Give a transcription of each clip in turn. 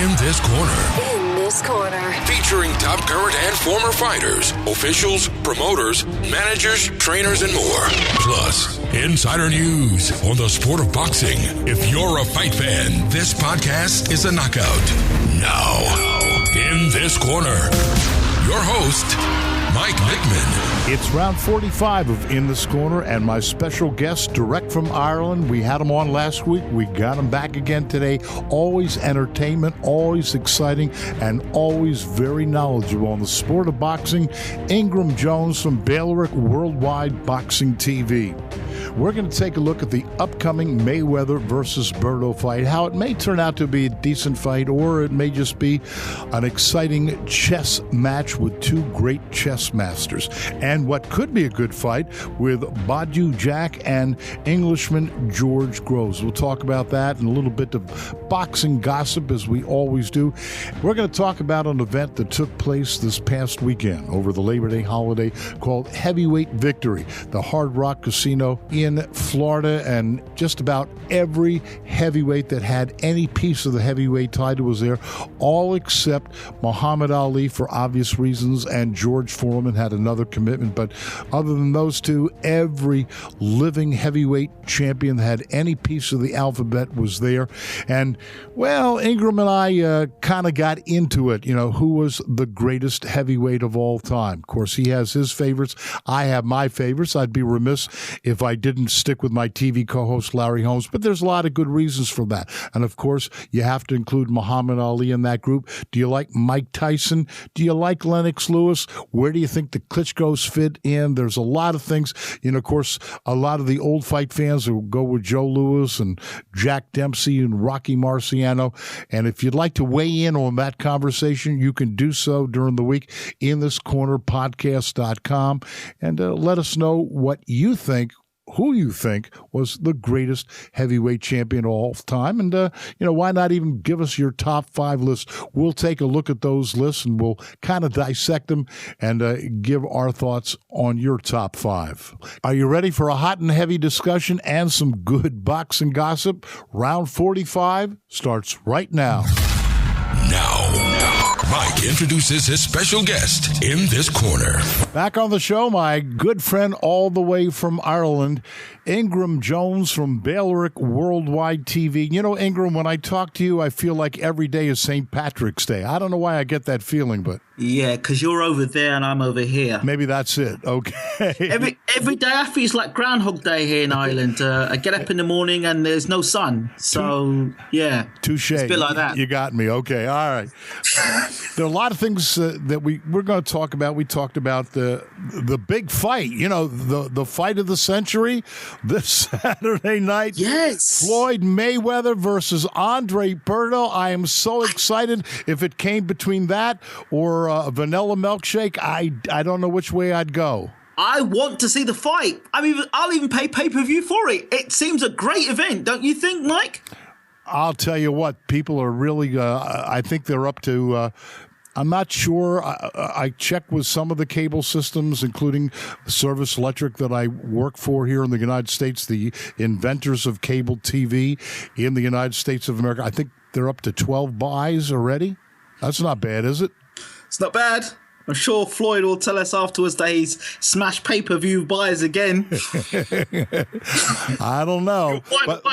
In This Corner. In This Corner. Featuring top current and former fighters, officials, promoters, managers, trainers, and more. Plus, insider news on the sport of boxing. If you're a fight fan, this podcast is a knockout. Now, In This Corner, your host, Mike Nickman. It's round 45 of In This Corner, and my special guest, direct from Ireland. We had him on last week. We got him back again today. Always entertainment, always exciting, and always very knowledgeable on the sport of boxing. Ingram Jones from Bailiwick Worldwide Boxing TV. We're going to take a look at the upcoming Mayweather versus Berto fight, how it may turn out to be a decent fight, or it may just be an exciting chess match with two great chess masters, and what could be a good fight with Badou Jack and Englishman George Groves. We'll talk about that and a little bit of boxing gossip, as we always do. We're going to talk about an event that took place this past weekend over the Labor Day holiday called Heavyweight Victory, the Hard Rock Casino in Florida, and just about every heavyweight that had any piece of the heavyweight title was there, all except Muhammad Ali for obvious reasons, and George Foreman had another commitment. But other than those two, every living heavyweight champion that had any piece of the alphabet was there. And, well, Ingram and I kind of got into it, who was the greatest heavyweight of all time. Of course, he has his favorites. I have my favorites. I'd be remiss if I didn't stick with my TV co-host, Larry Holmes, but there's a lot of good reasons for that. And, of course, you have to include Muhammad Ali in that group. Do you like Mike Tyson? Do you like Lennox Lewis? Where do you think the Klitschko's fit in? There's a lot of things. Of course, a lot of the old fight fans will go with Joe Louis and Jack Dempsey and Rocky Marciano. And if you'd like to weigh in on that conversation, you can do so during the week in this corner podcast.com, and let us know what you think, who you think was the greatest heavyweight champion of all time. And, why not even give us your top 5 list? We'll take a look at those lists and we'll kind of dissect them and give our thoughts on your top 5. Are you ready for a hot and heavy discussion and some good boxing gossip? Round 45 starts right now. Now, Mike introduces his special guest in this corner. Back on the show, my good friend all the way from Ireland, Ingram Jones from Bailiwick Worldwide TV. Ingram, when I talk to you, I feel like every day is St. Patrick's Day. I don't know why I get that feeling, but... Yeah, because you're over there and I'm over here. Maybe that's it. Okay. Every day I feel it's like Groundhog Day here in Ireland. I get up in the morning and there's no sun. So, yeah. Touche. It's a bit like that. You got me. Okay. All right. There are a lot of things that we're going to talk about. We talked about the big fight, the fight of the century this Saturday night. Yes. Floyd Mayweather versus Andre Berto. I am so excited. If it came between that or a vanilla milkshake, I don't know which way I'd go. I want to see the fight. I'll even pay pay-per-view for it. It seems a great event, don't you think, Mike? I'll tell you what, people are really, I think they're up to, I'm not sure. I checked with some of the cable systems, including Service Electric that I work for here in the United States, the inventors of cable TV in the United States of America. I think they're up to 12 buys already. That's not bad, is it? It's not bad. I'm sure Floyd will tell us afterwards that he's smashed pay-per-view buys again. I don't know. But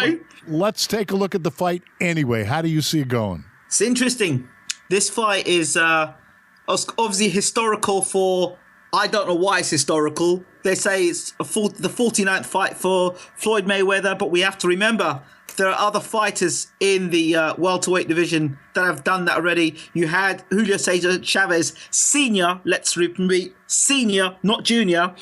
let's take a look at the fight anyway. How do you see it going? It's interesting. This fight is obviously historical for... I don't know why it's historical. They say it's the 49th fight for Floyd Mayweather, but we have to remember there are other fighters in the welterweight division that have done that already. You had Julio Cesar Chavez Sr., let's repeat, Sr., not Junior,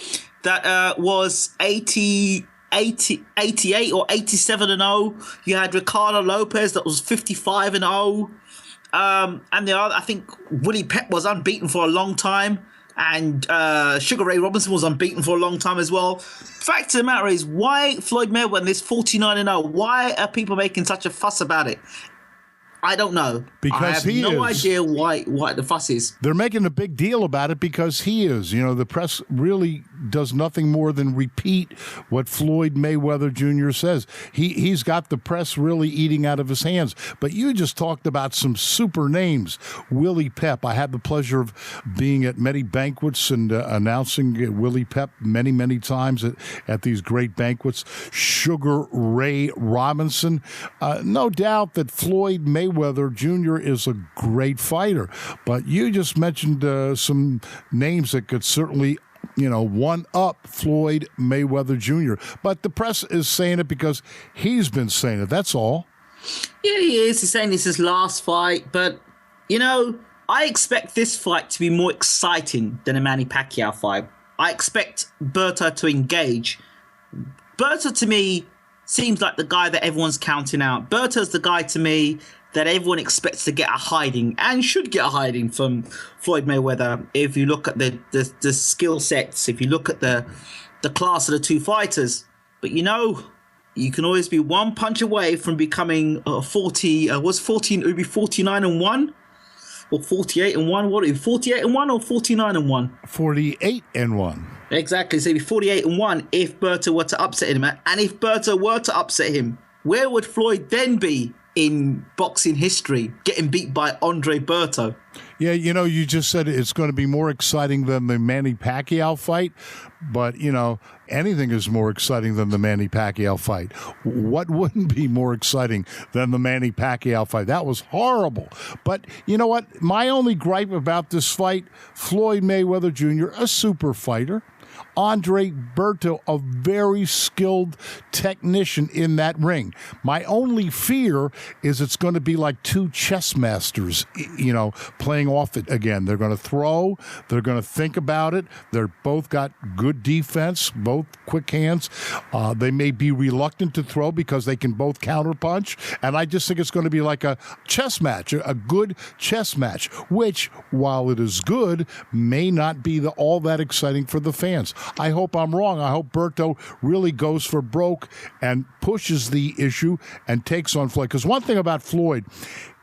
that was 88 or 87-0. You had Ricardo Lopez that was 55-0. And the other, I think Willie Pep was unbeaten for a long time. And Sugar Ray Robinson was unbeaten for a long time as well. Fact of the matter is, why Floyd Mayweather is 49-0? Why are people making such a fuss about it? I don't know. Because I have no idea why the fuss is. They're making a big deal about it because he is. The press really does nothing more than repeat what Floyd Mayweather Jr. says. He's got the press really eating out of his hands. But you just talked about some super names. Willie Pep. I had the pleasure of being at many banquets and announcing Willie Pep many, many times at these great banquets. Sugar Ray Robinson. No doubt that Floyd Mayweather Jr. is a great fighter. But you just mentioned some names that could certainly one up Floyd Mayweather Jr. But the press is saying it because he's been saying it. That's all. Yeah, he is. He's saying this is his last fight. But, I expect this fight to be more exciting than a Manny Pacquiao fight. I expect Berto to engage. Berto, to me, seems like the guy that everyone's counting out. Berto's the guy, to me, that everyone expects to get a hiding and should get a hiding from Floyd Mayweather. If you look at the skill sets, if you look at the class of the two fighters. But you can always be one punch away from becoming 40. Was 14? It would be 49-1 or 48-1. What? 48-1 or 49-1? 48-1. Exactly. So it'd be 48-1 if Berto were to upset him. And if Berto were to upset him, where would Floyd then be in boxing history, getting beat by Andre Berto? Yeah, you just said it's going to be more exciting than the Manny Pacquiao fight, but, anything is more exciting than the Manny Pacquiao fight. What wouldn't be more exciting than the Manny Pacquiao fight? That was horrible. But you know what? My only gripe about this fight, Floyd Mayweather Jr., a super fighter, Andre Berto, a very skilled technician in that ring. My only fear is it's going to be like two chess masters, playing off it again. They're going to throw. They're going to think about it. They're both got good defense, both quick hands. They may be reluctant to throw because they can both counterpunch. And I just think it's going to be like a chess match, a good chess match, which, while it is good, may not be all that exciting for the fans. I hope I'm wrong. I hope Berto really goes for broke and pushes the issue and takes on Floyd. Because one thing about Floyd,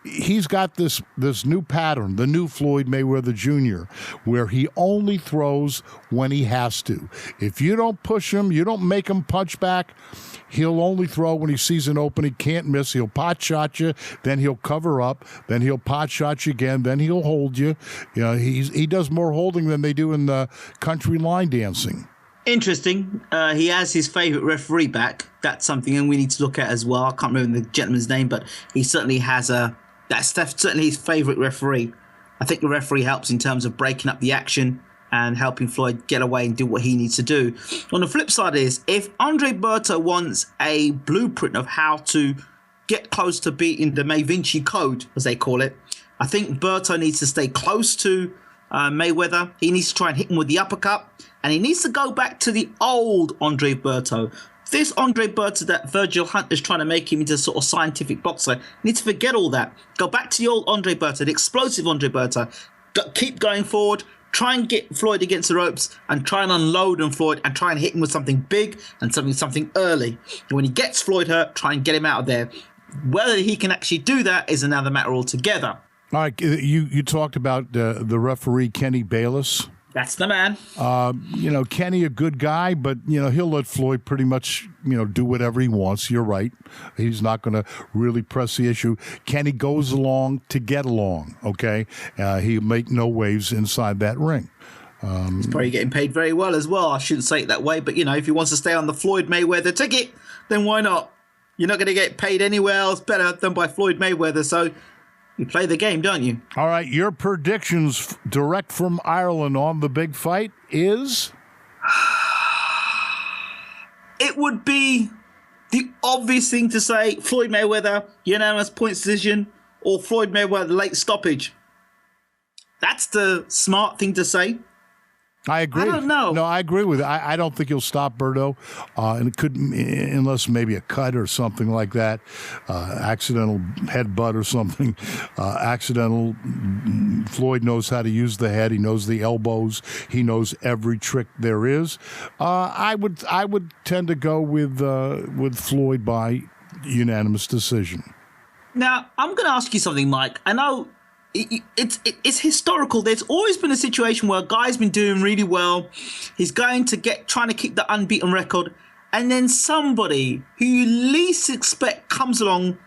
he's got this new pattern, the new Floyd Mayweather Jr., where he only throws when he has to. If you don't push him, you don't make him punch back, he'll only throw when he sees an open. He can't miss. He'll pot shot you, then he'll cover up, then he'll pot shot you again, then he'll hold you. He does more holding than they do in the country line dancing. Interesting. He has his favourite referee back. That's something we need to look at as well. I can't remember the gentleman's name, but he certainly has that's certainly his favourite referee. I think the referee helps in terms of breaking up the action and helping Floyd get away and do what he needs to do. On the flip side is, if Andre Berto wants a blueprint of how to get close to beating the May Vinci Code, as they call it, I think Berto needs to stay close to Mayweather. He needs to try and hit him with the uppercut, and he needs to go back to the old Andre Berto. This Andre Berto that Virgil Hunt is trying to make him into a sort of scientific boxer, needs to forget all that. Go back to the old Andre Berto, the explosive Andre Berto. Keep going forward. Try and get Floyd against the ropes and try and unload on Floyd and try and hit him with something big and something early. And when he gets Floyd hurt, try and get him out of there. Whether he can actually do that is another matter altogether. All right, you talked about the referee, Kenny Bayless. That's the man. Kenny, a good guy, but, he'll let Floyd pretty much, do whatever he wants. You're right. He's not going to really press the issue. Kenny goes along to get along, okay? He'll make no waves inside that ring. He's probably getting paid very well as well. I shouldn't say it that way, but, if he wants to stay on the Floyd Mayweather ticket, then why not? You're not going to get paid anywhere else better than by Floyd Mayweather, so you play the game, don't you? All right, your predictions direct from Ireland on the big fight is? It would be the obvious thing to say, Floyd Mayweather, unanimous points decision, or Floyd Mayweather late stoppage. That's the smart thing to say. I agree. I don't know. No, I agree with it. I don't think he'll stop Berto, and it could, unless maybe a cut or something like that, accidental headbutt or something, accidental. Floyd knows how to use the head. He knows the elbows. He knows every trick there is. I would tend to go with Floyd by unanimous decision. Now, I'm going to ask you something, Mike. I know it's historical. There's always been a situation where a guy's been doing really well. He's trying to keep the unbeaten record, and then somebody who you least expect comes along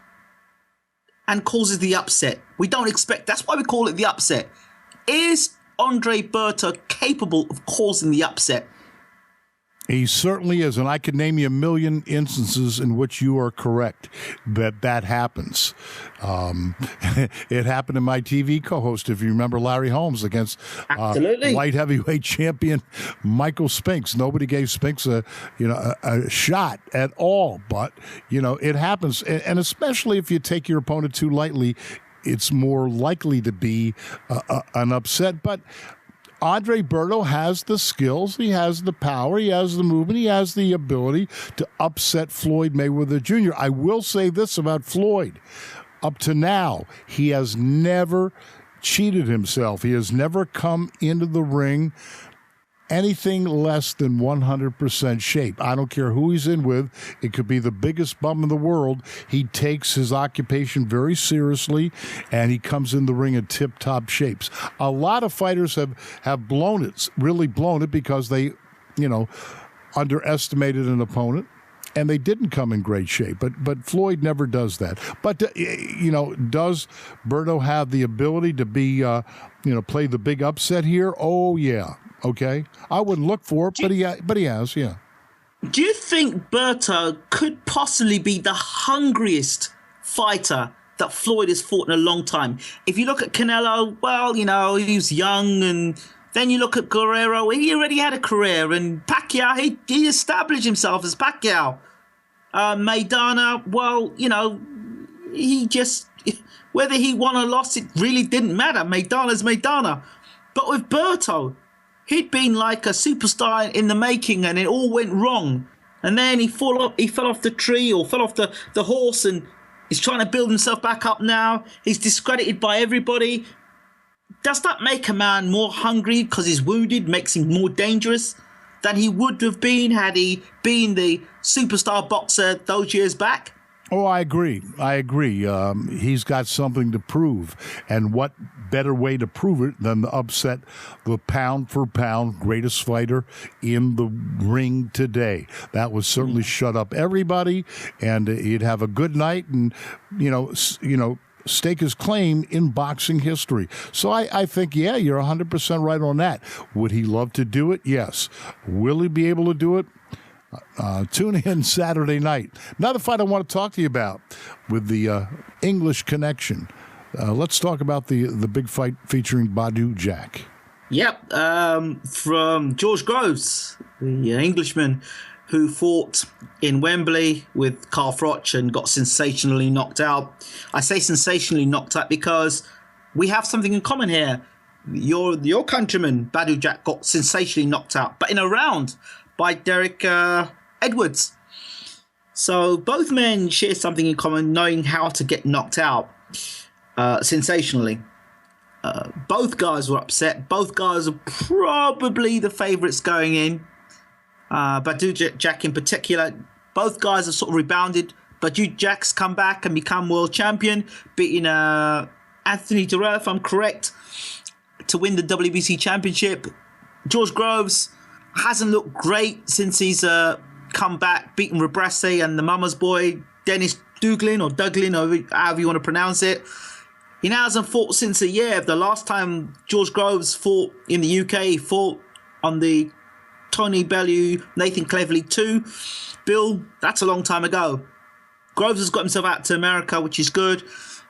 and causes the upset. We don't expect. That's why we call it the upset. Is Andre Berto capable of causing the upset? He certainly is, and I could name you a million instances in which you are correct that happens. It happened to my TV co-host, if you remember, Larry Holmes against light heavyweight champion Michael Spinks. Nobody gave Spinks a shot at all, but it happens, and especially if you take your opponent too lightly, it's more likely to be an upset. But Andre Berto has the skills, he has the power, he has the movement, he has the ability to upset Floyd Mayweather Jr. I will say this about Floyd. Up to now, he has never cheated himself. He has never come into the ring anything less than 100% shape. I don't care who he's in with. It could be the biggest bum in the world. He takes his occupation very seriously, and he comes in the ring in tip-top shapes. A lot of fighters have blown it, really blown it, because they, underestimated an opponent, and they didn't come in great shape. But Floyd never does that. But, does Berto have the ability to be, play the big upset here? Oh, yeah. Okay, I wouldn't look for it, but he has, yeah. Do you think Berto could possibly be the hungriest fighter that Floyd has fought in a long time? If you look at Canelo, well, he was young, and then you look at Guerrero, he already had a career, and Pacquiao, he established himself as Pacquiao. Maidana, well, he just, whether he won or lost, it really didn't matter. Maidana's Maidana. But with Berto, he'd been like a superstar in the making, and it all went wrong. And then he fell off the tree, or fell off the horse, and he's trying to build himself back up now. He's discredited by everybody. Does that make a man more hungry because he's wounded, makes him more dangerous than he would have been had he been the superstar boxer those years back? Oh, I agree. He's got something to prove. And what better way to prove it than to upset the pound-for-pound greatest fighter in the ring today? That would certainly shut up everybody, and he'd have a good night and, stake his claim in boxing history. So I think, yeah, you're 100% right on that. Would he love to do it? Yes. Will he be able to do it? Tune in Saturday night. Another fight I want to talk to you about with the English connection. Let's talk about the big fight featuring Badou Jack. Yep, from George Groves, the Englishman who fought in Wembley with Carl Froch and got sensationally knocked out. I say sensationally knocked out because we have something in common here. Your countryman, Badou Jack, got sensationally knocked out, but in a round by Derek Edwards. So both men share something in common, knowing how to get knocked out sensationally. Both guys were upset. Both guys are probably the favourites going in. Badou Jack in particular. Both guys have sort of rebounded. Badou Jack's come back and become world champion, beating Anthony Dirrell, if I'm correct, to win the WBC championship. George Groves hasn't looked great since he's come back, beaten Rebrasse and the mama's boy, Dennis Douglin, or however you want to pronounce it. He now hasn't fought since a year. The last time George Groves fought in the UK, he fought on the Tony Bellew, Nathan Cleverly 2 bill. That's a long time ago. Groves has got himself out to America, which is good.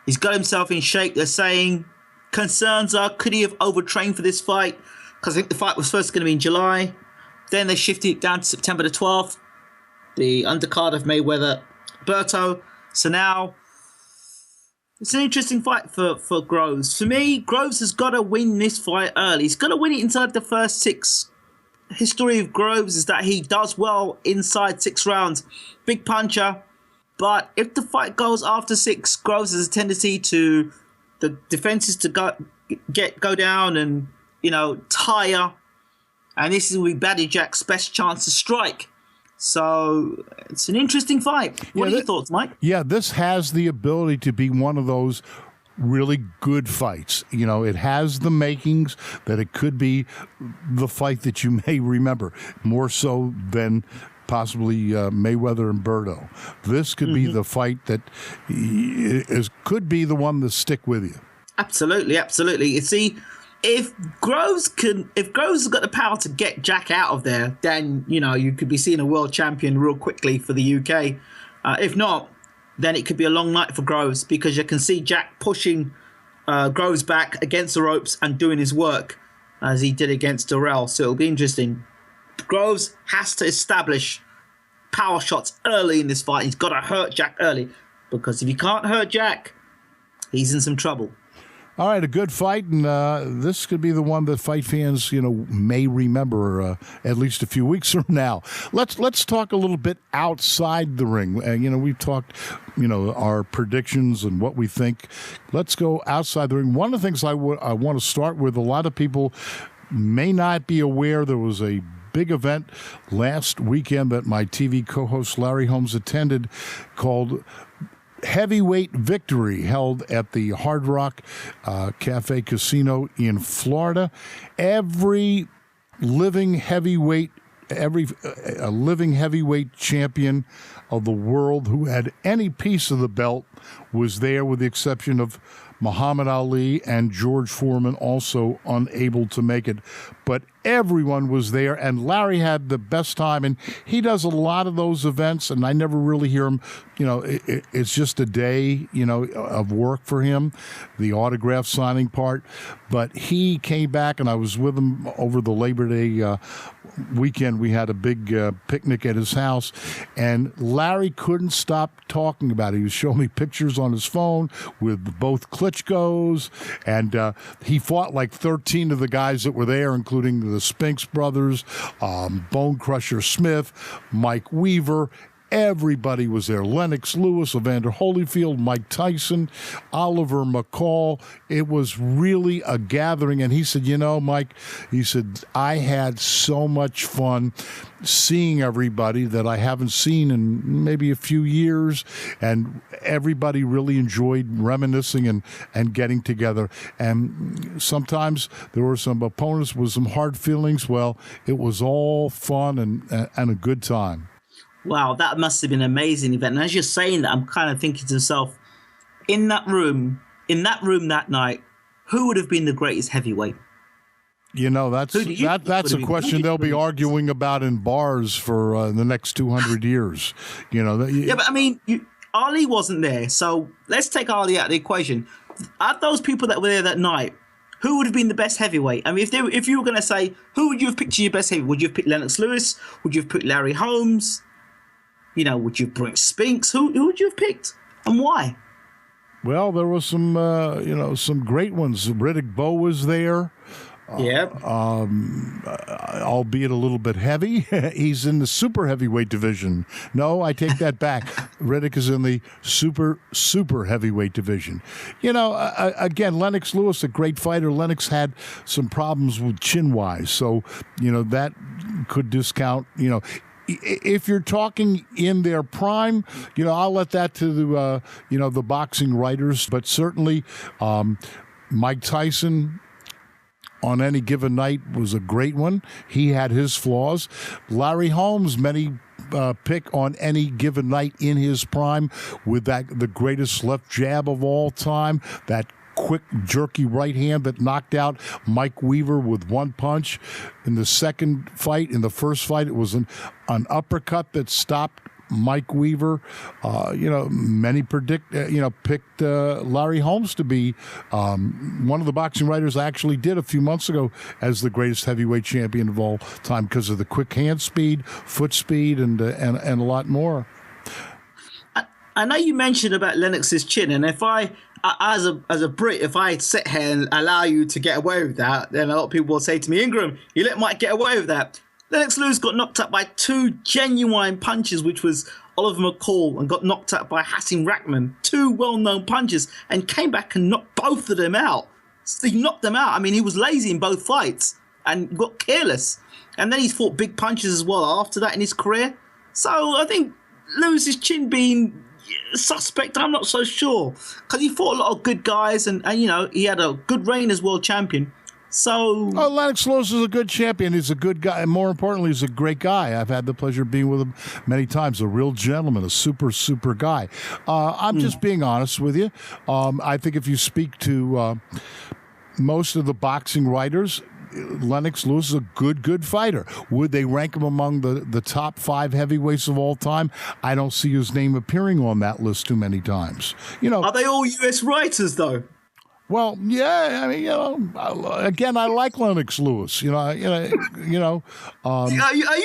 He's got himself in shape. They're saying concerns are, could he have overtrained for this fight? Because I think the fight was first going to be in July. Then they shifted it down to September the 12th. The undercard of Mayweather Berto. So now it's an interesting fight for Groves. For me, Groves has got to win this fight early. He's got to win it inside the first 6. History of Groves is that he does well inside 6 rounds. Big puncher. But if the fight goes after 6, Groves has a tendency to the defenses to go down and, tire. And this will be Badou Jack's best chance to strike. So it's an interesting fight. What are your thoughts, Mike? Yeah, this has the ability to be one of those really good fights. You know, it has the makings that it could be the fight that you may remember, more so than possibly Mayweather and Berto. This could be the fight that could be the one to stick with you. Absolutely, absolutely. You see, if Groves has got the power to get Jack out of there, then, you know, you could be seeing a world champion real quickly for the UK. If not, then it could be a long night for Groves, because you can see Jack pushing Groves back against the ropes and doing his work as he did against Durrell. So it'll be interesting. Groves has to establish power shots early in this fight. He's got to hurt Jack early, because if he can't hurt Jack, he's in some trouble. All right, a good fight, and this could be the one that fight fans, you know, may remember at least a few weeks from now. Let's talk a little bit outside the ring. You know, we've talked, you know, our predictions and what we think. Let's go outside the ring. One of the things I want to start with, a lot of people may not be aware there was a big event last weekend that my TV co-host Larry Holmes attended called Heavyweight Victory, held at the Hard Rock Cafe Casino in Florida. Every living heavyweight champion of the world who had any piece of the belt was there, with the exception of Muhammad Ali and George Foreman, also unable to make it. But everyone was there, and Larry had the best time. And he does a lot of those events, and I never really hear him. You know, it's just a day, you know, of work for him, the autograph signing part. But he came back, and I was with him over the Labor Day weekend. We had a big picnic at his house, and Larry couldn't stop talking about it. He was showing me pictures on his phone with both Klitschko's, and he fought like 13 of the guys that were there, including the Spinks brothers, Bone Crusher Smith, Mike Weaver. Everybody was there. Lennox Lewis, Evander Holyfield, Mike Tyson, Oliver McCall. It was really a gathering. And he said, you know, Mike, he said, I had so much fun seeing everybody that I haven't seen in maybe a few years. And everybody really enjoyed reminiscing and getting together. And sometimes there were some opponents with some hard feelings. Well, it was all fun and a good time. Wow, that must have been an amazing event. And as you're saying that, I'm kind of thinking to myself, in that room that night, who would have been the greatest heavyweight? You know, that's a question they'll be arguing about in bars for the next 200 years. You know. Yeah, but I mean, Ali wasn't there, so let's take Ali out of the equation. Out those people that were there that night, who would have been the best heavyweight? I mean, if you were going to say, who would you have picked as your best heavyweight? Would you have picked Lennox Lewis? Would you have picked Larry Holmes? You know, would you have picked Spinks? Who would you have picked, and why? Well, there was some, some great ones. Riddick Bowe was there. Yeah. Albeit a little bit heavy. He's in the super heavyweight division. No, I take that back. Riddick is in the super heavyweight division. You know, again, Lennox Lewis, a great fighter. Lennox had some problems with chin-wise, so, you know, that could discount, you know. If you're talking in their prime, you know, I'll let that to the, the boxing writers. But certainly Mike Tyson on any given night was a great one. He had his flaws. Larry Holmes, many pick on any given night in his prime with the greatest left jab of all time, that quick, jerky right hand that knocked out Mike Weaver with one punch. In the second fight, in the first fight, it was an uppercut that stopped Mike Weaver. Many picked Larry Holmes to be one of the boxing writers actually did a few months ago as the greatest heavyweight champion of all time because of the quick hand speed, foot speed, and a lot more. I know you mentioned about Lennox's chin, and if I, as a Brit, if I sit here and allow you to get away with that, then a lot of people will say to me, Ingram, you let Mike get away with that. Lennox Lewis got knocked out by two genuine punches, which was Oliver McCall, and got knocked out by Hasim Rahman, two well-known punches, and came back and knocked both of them out. So he knocked them out. I mean, he was lazy in both fights and got careless. And then he's fought big punches as well after that in his career. So I think Lewis's chin being, suspect. I'm not so sure because he fought a lot of good guys, and he had a good reign as world champion. So, Lennox Lewis is a good champion. He's a good guy, and more importantly, he's a great guy. I've had the pleasure of being with him many times. A real gentleman, a super guy. I'm just being honest with you. I think if you speak to most of the boxing writers, Lennox Lewis is a good fighter. Would they rank him among the top 5 heavyweights of all time? I don't see his name appearing on that list too many times. Are they all U.S. writers though? Well, yeah, I mean, again, I like Lennox Lewis. Are you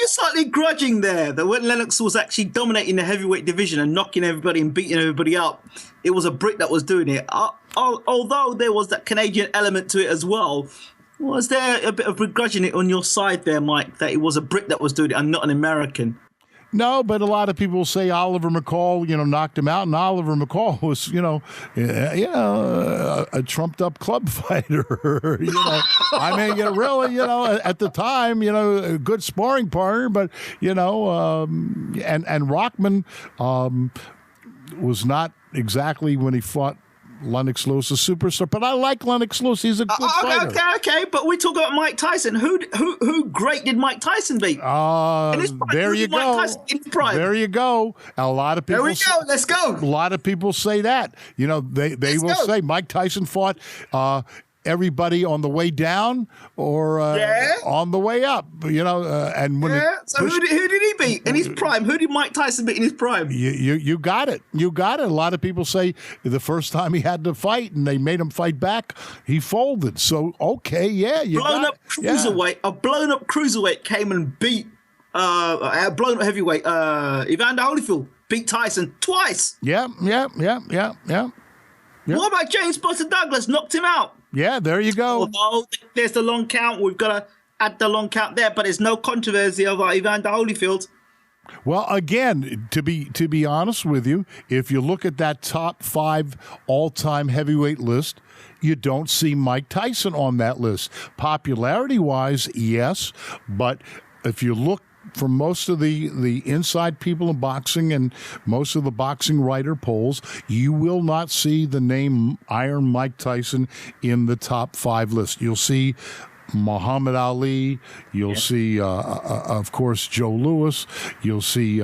slightly grudging there that when Lennox was actually dominating the heavyweight division and knocking everybody and beating everybody up, it was a Brit that was doing it? Although there was that Canadian element to it as well, was there a bit of begrudging it on your side there, Mike, that it was a Brit that was doing it and not an American? No, but a lot of people say Oliver McCall, knocked him out, and Oliver McCall was, a trumped-up club fighter. I mean, really, at the time, a good sparring partner, but and Rockman was not exactly when he fought Lennox Lewis, a superstar, but I like Lennox Lewis. He's a good fighter. Okay, but we talk about Mike Tyson. Who great did Mike Tyson beat? There you go. Mike Tyson in his prime? There you go. A lot of people. There we go. Let's go. A lot of people say that. They will say Mike Tyson fought everybody on the way down or on the way up. And when so who did he beat in his prime? Who did Mike Tyson beat in his prime? You got it. You got it. A lot of people say the first time he had to fight and they made him fight back, he folded. So blown up cruiserweight came and beat blown up heavyweight Evander Holyfield beat Tyson twice. Yeah. What about James Buster Douglas? Knocked him out. Yeah, there you go. Although there's the long count, we've got to add the long count there, but there's no controversy over Evander Holyfield. Well, again, to be honest with you, if you look at that top 5 all-time heavyweight list, you don't see Mike Tyson on that list. Popularity-wise, yes, but if you look for most of the inside people in boxing and most of the boxing writer polls, you will not see the name Iron Mike Tyson in the top 5 list. You'll see Muhammad Ali. You'll see, of course, Joe Louis. You'll see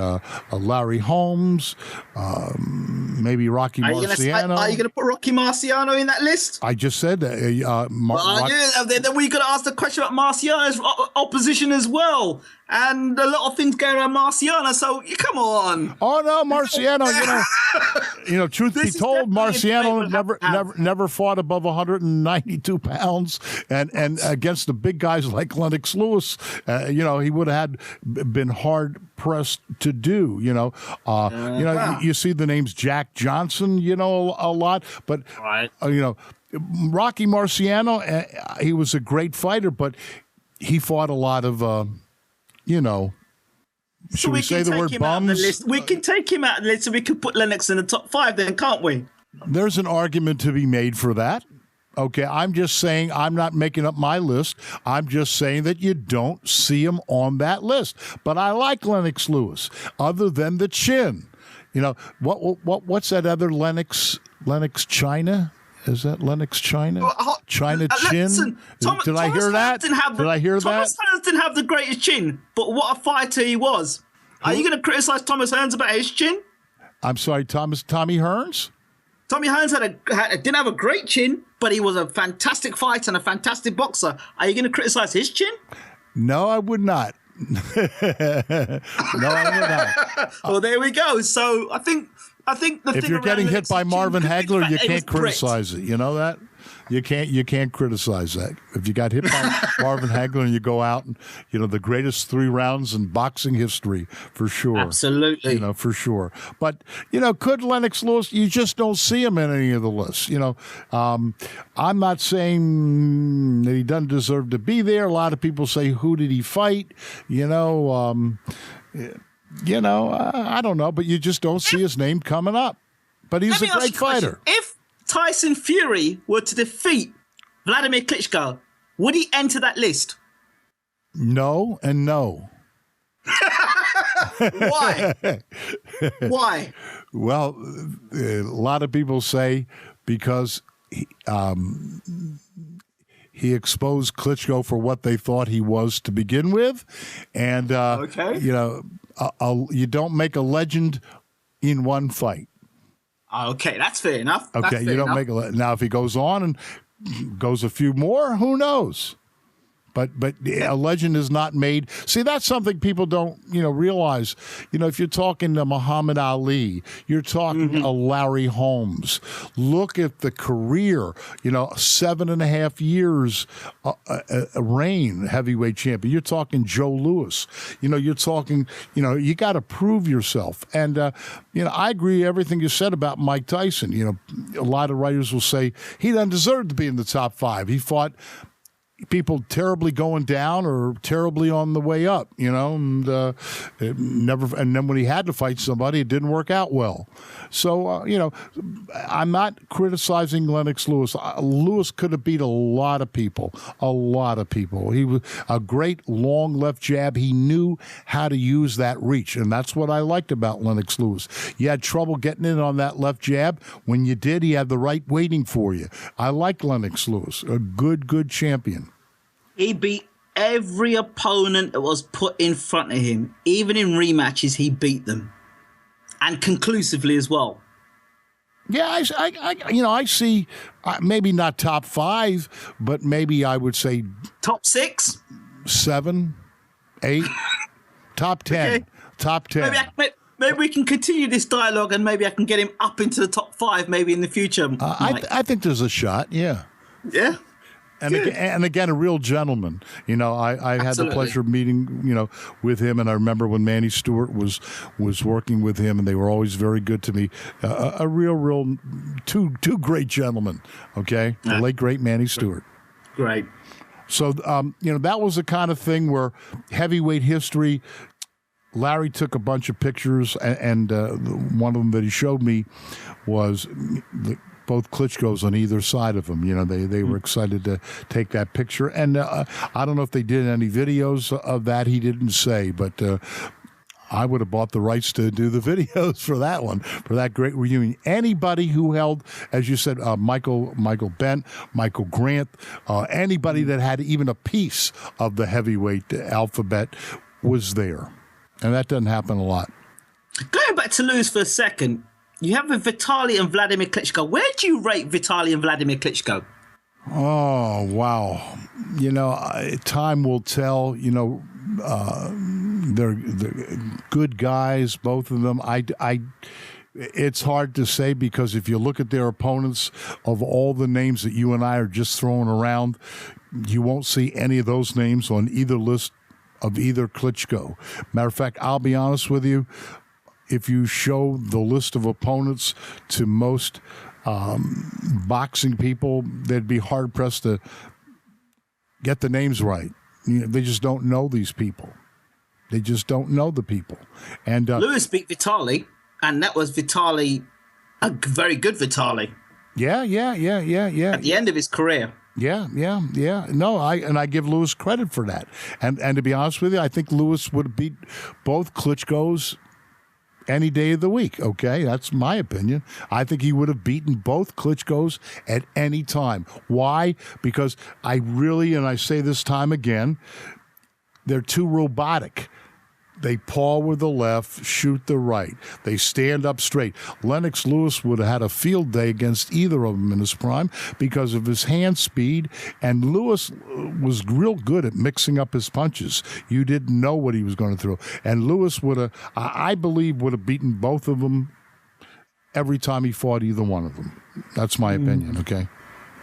Larry Holmes, maybe Rocky Marciano. Are you going to put Rocky Marciano in that list? I just said that. Then we got to ask the question about Marciano's opposition as well. And a lot of things going around Marciano, so come on. Oh no, Marciano! Truth be told, Marciano never fought above 192 pounds, and against the big guys like Lennox Lewis, he would have been hard pressed to do. You see the names Jack Johnson, a lot, but right. Rocky Marciano, he was a great fighter, but he fought a lot of. Should we say the word bums? We can take him out of the list so we can put Lennox in the top 5 then, can't we? There's an argument to be made for that. Okay, I'm just saying, I'm not making up my list. I'm just saying that you don't see him on that list. But I like Lennox Lewis, other than the chin. What's that other Lennox China? Is that Lennox China? China chin? Listen, Did I hear that? Thomas Hearns didn't have the greatest chin, but what a fighter he was. Are you going to criticize Thomas Hearns about his chin? I'm sorry, Tommy Hearns? Tommy Hearns didn't have a great chin, but he was a fantastic fighter and a fantastic boxer. Are you going to criticize his chin? No, I would not. No, I would not. Well, there we go. So I think if you're getting hit by Marvin Hagler, you can't criticize it. You know that? You can't criticize that. If you got hit by Marvin Hagler and you go out and the greatest 3 rounds in boxing history for sure. Absolutely. For sure. But could Lennox Lewis? You just don't see him in any of the lists. I'm not saying that he doesn't deserve to be there. A lot of people say, who did he fight? I don't know, but you just don't see his name coming up. But he's a great fighter. If Tyson Fury were to defeat Vladimir Klitschko, would he enter that list? No and no. Why? Why? Well, a lot of people say because he exposed Klitschko for what they thought he was to begin with, and you don't make a legend in one fight. Okay, that's fair enough. Okay, you don't make a now if he goes on and goes a few more, who knows? But a legend is not made. See, that's something people don't, realize. If you're talking to Muhammad Ali, you're talking to Larry Holmes. Look at the career, 7.5 years reign heavyweight champion. You're talking Joe Louis. You're talking, you got to prove yourself. And, I agree with everything you said about Mike Tyson. A lot of writers will say he doesn't deserve to be in the top 5. He fought people terribly going down or terribly on the way up, and never. And then when he had to fight somebody, it didn't work out well. So, I'm not criticizing Lennox Lewis. Lewis could have beat a lot of people. He was a great long left jab. He knew how to use that reach, and that's what I liked about Lennox Lewis. You had trouble getting in on that left jab. When you did, he had the right waiting for you. I like Lennox Lewis, a good champion. He beat every opponent that was put in front of him. Even in rematches, he beat them. And conclusively as well. Yeah, I see maybe not top 5, but maybe I would say top 6, 7, 8, top 10. Okay. Top 10. Maybe we can continue this dialogue and maybe I can get him up into the top 5 maybe in the future. I think there's a shot, yeah. Yeah. And again, a real gentleman. I had the pleasure of meeting, with him, and I remember when Manny Stewart was working with him, and they were always very good to me. A real two great gentlemen. Okay, the late great Manny Stewart. Great. So that was the kind of thing where heavyweight history. Larry took a bunch of pictures, and one of them that he showed me was both Klitschko's on either side of him. They were excited to take that picture. And I don't know if they did any videos of that. He didn't say, but I would have bought the rights to do the videos for that one, for that great reunion. Anybody who held, as you said, Michael Bent, Michael Grant, anybody that had even a piece of the heavyweight alphabet was there. And that doesn't happen a lot. Going back to Lewis for a second, you have Vitaly and Vladimir Klitschko. Where do you rate Vitaly and Vladimir Klitschko? Oh, wow. Time will tell. They're good guys, both of them. It's hard to say because if you look at their opponents, of all the names that you and I are just throwing around, you won't see any of those names on either list of either Klitschko. Matter of fact, I'll be honest with you. If you show the list of opponents to most boxing people, they'd be hard-pressed to get the names right. They just don't know these people. They just don't know the people. And Lewis beat Vitaly, and that was Vitaly, a very good Vitaly. Yeah. At the end of his career. Yeah. No, I give Lewis credit for that. And to be honest with you, I think Lewis would have beat both Klitschko's any day of the week, okay? That's my opinion. I think he would have beaten both Klitschko's at any time. Why? Because I really, and I say this time again, they're too robotic. They paw with the left, shoot the right. They stand up straight. Lennox Lewis would have had a field day against either of them in his prime because of his hand speed, and Lewis was real good at mixing up his punches. You didn't know what he was going to throw. And Lewis would have, I believe, would have beaten both of them every time he fought either one of them. That's my opinion, okay?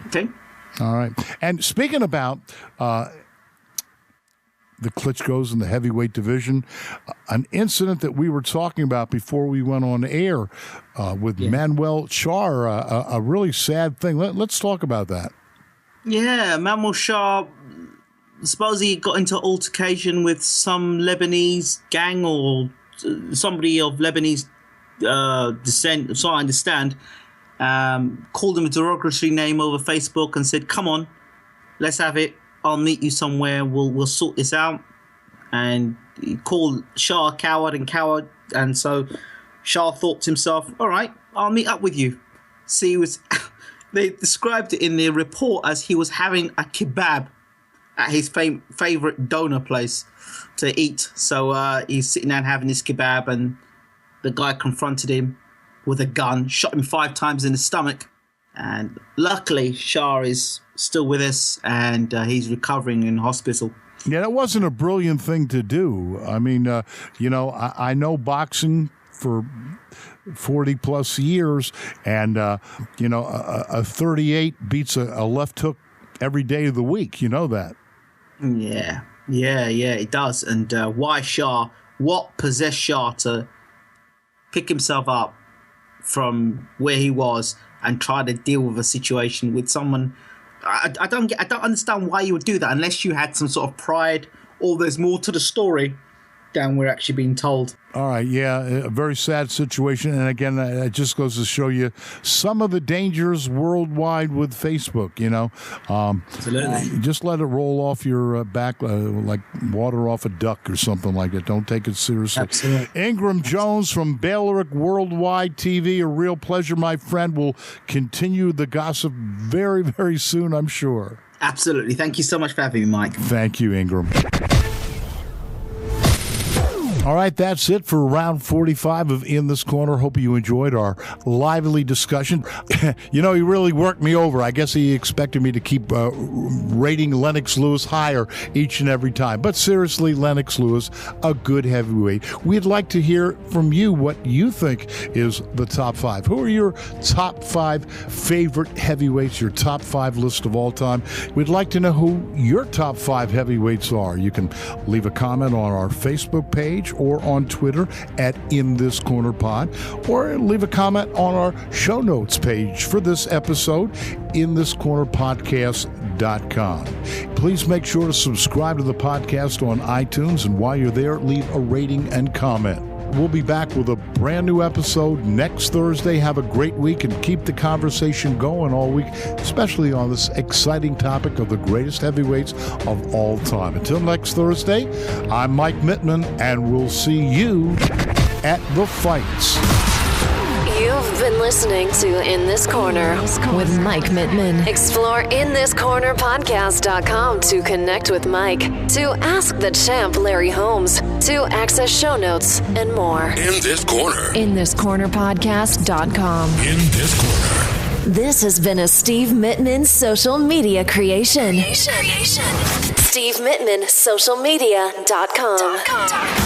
Okay. All right. And speaking about the Klitschko's in the heavyweight division, an incident that we were talking about before we went on air with Manuel Charr, a really sad thing. Let's talk about that. Yeah, Manuel Charr, suppose he got into altercation with some Lebanese gang or somebody of Lebanese descent, so I understand, called him a derogatory name over Facebook and said, come on, let's have it. I'll meet you somewhere. We'll sort this out. And he called Charr coward, and so Shah thought to himself, all right, I'll meet up with you. See, they described it in their report as he was having a kebab at his favorite doner place to eat. So he's sitting down having his kebab, and the guy confronted him with a gun, shot him 5 times in the stomach. And luckily, Shah is still with us, and he's recovering in hospital. Yeah, that wasn't a brilliant thing to do. I mean, I know boxing for 40 plus years, and a 38 beats a left hook every day of the week. You know that. Yeah, it does. And why Shah? What possessed Shah to pick himself up from where he was and try to deal with a situation with someone? I don't understand why you would do that unless you had some sort of pride or there's more to the story than we're actually being told. All right, yeah, a very sad situation. And again, it just goes to show you some of the dangers worldwide with Facebook, Absolutely. Just let it roll off your back like water off a duck or something like that. Don't take it seriously. Absolutely. Ingram Jones from Bailiwick Worldwide TV, a real pleasure, my friend. We'll continue the gossip very, very soon, I'm sure. Absolutely. Thank you so much for having me, Mike. Thank you, Ingram. All right, that's it for round 45 of In This Corner. Hope you enjoyed our lively discussion. He really worked me over. I guess he expected me to keep rating Lennox Lewis higher each and every time. But seriously, Lennox Lewis, a good heavyweight. We'd like to hear from you what you think is the top 5. Who are your top 5 favorite heavyweights, your top 5 list of all time? We'd like to know who your top 5 heavyweights are. You can leave a comment on our Facebook page or on Twitter at In This Corner Pod, or leave a comment on our show notes page for this episode, inthiscornerpodcast.com. Please make sure to subscribe to the podcast on iTunes, and while you're there, leave a rating and comment. We'll be back with a brand new episode next Thursday. Have a great week and keep the conversation going all week, especially on this exciting topic of the greatest heavyweights of all time. Until next Thursday, I'm Mike Mittman, and we'll see you at the fights. You've been listening to In This Corner with Mike Mittman. Explore inthiscornerpodcast.com to connect with Mike, to ask the champ Larry Holmes, to access show notes, and more. In This Corner. inthiscornerpodcast.com. In This Corner. This has been a Steve Mittman social media creation. SteveMittmanSocialMedia.com.